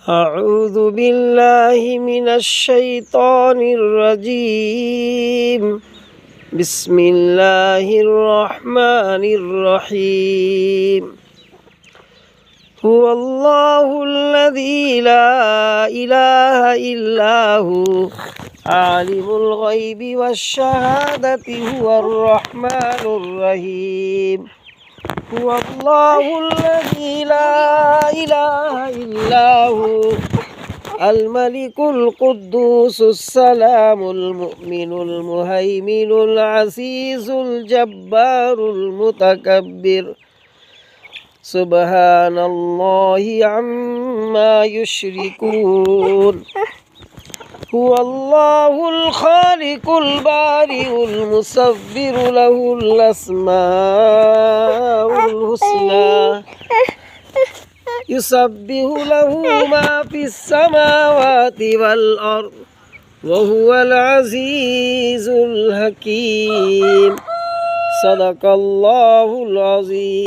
أعوذ بالله من الشيطان الرجيم بسم الله الرحمن الرحيم هو الله الذي لا إله إلا هو عالم الغيب والشهادة هو الرحمن الرحيم هو الله الذي لا إله إلا هو الملك القدوس السلام المؤمن المهيمن العزيز الجبار المتكبر سبحان الله عما يشركون هو الله الخالق البارئ المصور له الأسماء الحسنى يسبح له ما في السماوات والأرض وهو العزيز الحكيم صدق الله العظيم.